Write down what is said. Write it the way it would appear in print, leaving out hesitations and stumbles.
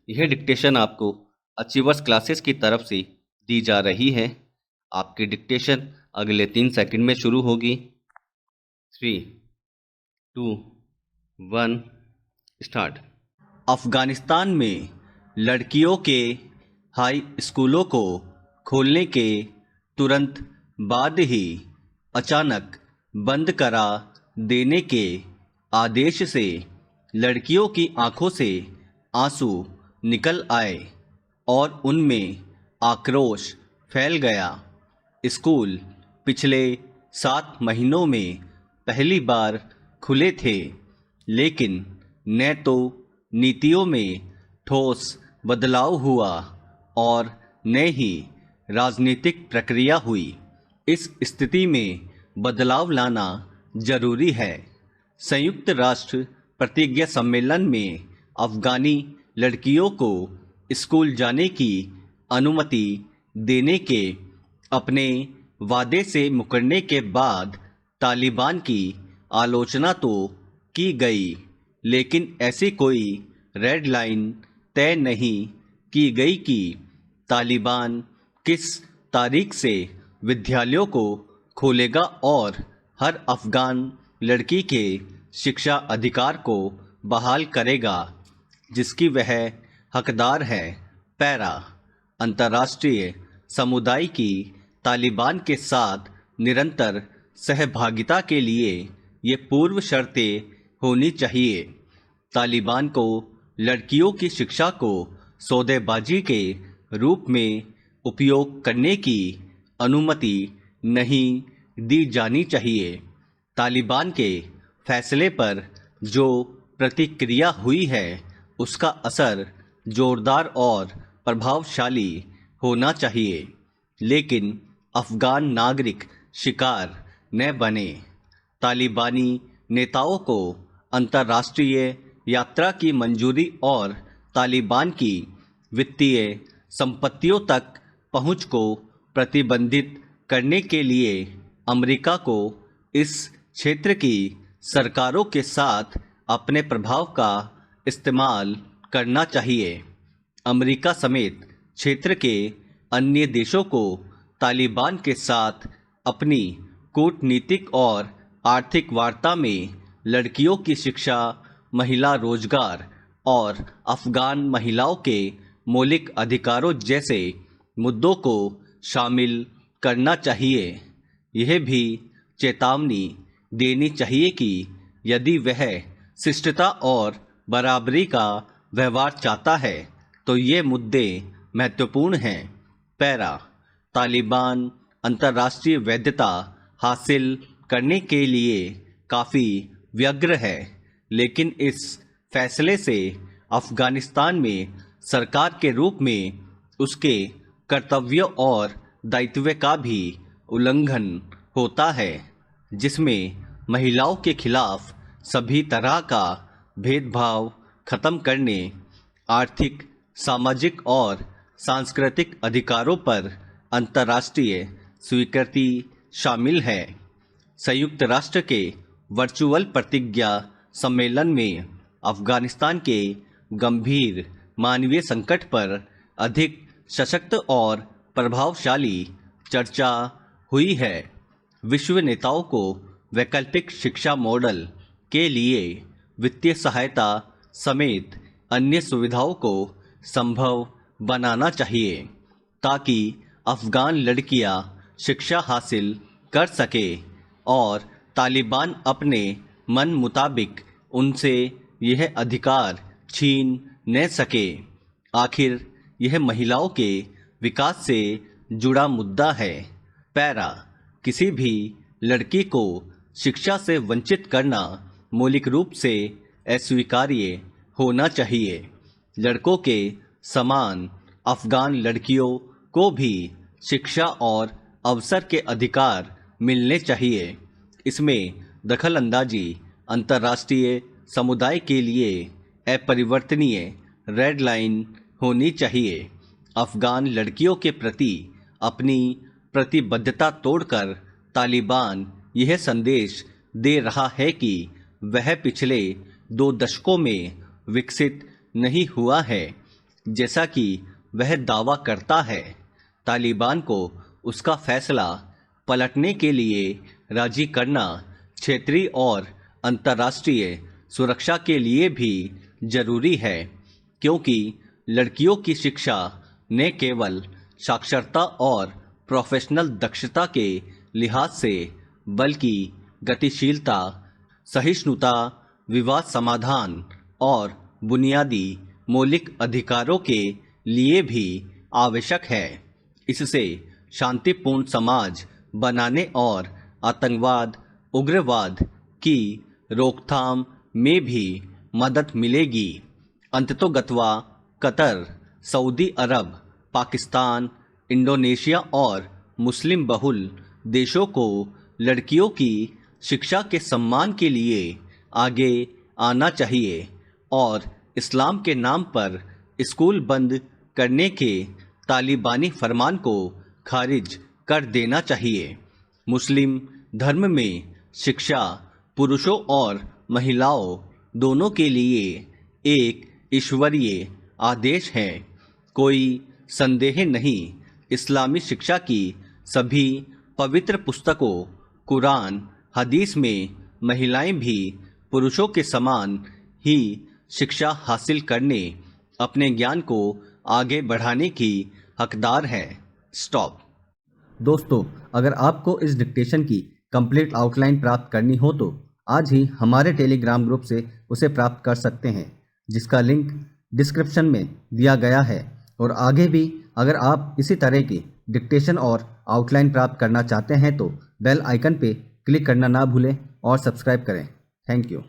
यह डिक्टेशन आपको achievers classes की तरफ से दी जा रही है। आपकी डिक्टेशन अगले 3 सेकंड में शुरू होगी। 3, 2, 1 स्टार्ट। अफगानिस्तान में लड़कियों के हाई स्कूलों को खोलने के तुरंत बाद ही अचानक बंद करा देने के आदेश से लड़कियों की आंखों से आंसू निकल आए और उनमें आक्रोश फैल गया। स्कूल पिछले 7 महीनों में पहली बार खुले थे, लेकिन न तो नीतियों में ठोस बदलाव हुआ और न ही राजनीतिक प्रक्रिया हुई। इस स्थिति में बदलाव लाना जरूरी है। संयुक्त राष्ट्र प्रतिज्ञा सम्मेलन में अफगानी लड़कियों को स्कूल जाने की अनुमति देने के अपने वादे से मुकरने के बाद तालिबान की आलोचना तो की गई, लेकिन ऐसी कोई रेड लाइन तय नहीं की गई कि तालिबान किस तारीख से विद्यालयों को खोलेगा और हर अफगान लड़की के शिक्षा अधिकार को बहाल करेगा जिसकी वह हकदार है। पैरा। अंतर्राष्ट्रीय समुदाय की तालिबान के साथ निरंतर सहभागिता के लिए ये पूर्व शर्तें होनी चाहिए। तालिबान को लड़कियों की शिक्षा को सौदेबाजी के रूप में उपयोग करने की अनुमति नहीं दी जानी चाहिए। तालिबान के फैसले पर जो प्रतिक्रिया हुई है उसका असर जोरदार और प्रभावशाली होना चाहिए, लेकिन अफगान नागरिक शिकार न बने। तालिबानी नेताओं को अंतर्राष्ट्रीय यात्रा की मंजूरी और तालिबान की वित्तीय संपत्तियों तक पहुंच को प्रतिबंधित करने के लिए अमेरिका को इस क्षेत्र की सरकारों के साथ अपने प्रभाव का इस्तेमाल करना चाहिए। अमेरिका समेत क्षेत्र के अन्य देशों को तालिबान के साथ अपनी कूटनीतिक और आर्थिक वार्ता में लड़कियों की शिक्षा, महिला रोजगार और अफगान महिलाओं के मौलिक अधिकारों जैसे मुद्दों को शामिल करना चाहिए। यह भी चेतावनी देनी चाहिए कि यदि वह शिष्टता और बराबरी का व्यवहार चाहता है तो ये मुद्दे महत्वपूर्ण हैं। पैरा। तालिबान अंतर्राष्ट्रीय वैधता हासिल करने के लिए काफ़ी व्यग्र है, लेकिन इस फैसले से अफगानिस्तान में सरकार के रूप में उसके कर्तव्यों और दायित्व का भी उल्लंघन होता है, जिसमें महिलाओं के खिलाफ सभी तरह का भेदभाव खत्म करने, आर्थिक, सामाजिक और सांस्कृतिक अधिकारों पर अंतर्राष्ट्रीय स्वीकृति शामिल है। संयुक्त राष्ट्र के वर्चुअल प्रतिज्ञा सम्मेलन में अफगानिस्तान के गंभीर मानवीय संकट पर अधिक सशक्त और प्रभावशाली चर्चा हुई है। विश्व नेताओं को वैकल्पिक शिक्षा मॉडल के लिए वित्तीय सहायता समेत अन्य सुविधाओं को संभव बनाना चाहिए ताकि अफगान लड़कियां शिक्षा हासिल कर सके और तालिबान अपने मन मुताबिक उनसे यह अधिकार छीन न सके। आखिर यह महिलाओं के विकास से जुड़ा मुद्दा है। पैरा। किसी भी लड़की को शिक्षा से वंचित करना मौलिक रूप से अस्वीकार्य होना चाहिए। लड़कों के समान अफगान लड़कियों को भी शिक्षा और अवसर के अधिकार मिलने चाहिए। इसमें दखलंदाजी अंतर्राष्ट्रीय समुदाय के लिए अपरिवर्तनीय रेड लाइन होनी चाहिए। अफगान लड़कियों के प्रति अपनी प्रतिबद्धता तोड़कर तालिबान यह संदेश दे रहा है कि वह पिछले 2 दशकों में विकसित नहीं हुआ है। जैसा कि वह दावा करता है। तालिबान को उसका फैसला पलटने के लिए राजी करना क्षेत्रीय और अंतर्राष्ट्रीय सुरक्षा के लिए भी जरूरी है, क्योंकि लड़कियों की शिक्षा न केवल साक्षरता और प्रोफेशनल दक्षता के लिहाज से बल्कि गतिशीलता, सहिष्णुता, विवाद समाधान और बुनियादी मौलिक अधिकारों के लिए भी आवश्यक है। इससे शांतिपूर्ण समाज बनाने और आतंकवाद, उग्रवाद की रोकथाम में भी मदद मिलेगी। अंततोगत्वा कतर, सऊदी अरब, पाकिस्तान, इंडोनेशिया और मुस्लिम बहुल देशों को लड़कियों की शिक्षा के सम्मान के लिए आगे आना चाहिए और इस्लाम के नाम पर स्कूल बंद करने के तालिबानी फरमान को खारिज कर देना चाहिए। मुस्लिम धर्म में शिक्षा पुरुषों और महिलाओं दोनों के लिए एक ईश्वरीय आदेश है। कोई संदेह नहीं, इस्लामी शिक्षा की सभी पवित्र पुस्तकों, कुरान, हदीस में महिलाएं भी पुरुषों के समान ही शिक्षा हासिल करने, अपने ज्ञान को आगे बढ़ाने की हकदार है। स्टॉप। दोस्तों, अगर आपको इस डिक्टेशन की कंप्लीट आउटलाइन प्राप्त करनी हो तो आज ही हमारे टेलीग्राम ग्रुप से उसे प्राप्त कर सकते हैं, जिसका लिंक डिस्क्रिप्शन में दिया गया है। और आगे भी अगर आप इसी तरह की डिक्टेशन और आउटलाइन प्राप्त करना चाहते हैं तो बेल आइकन पे क्लिक करना ना भूलें और सब्सक्राइब करें। Thank you.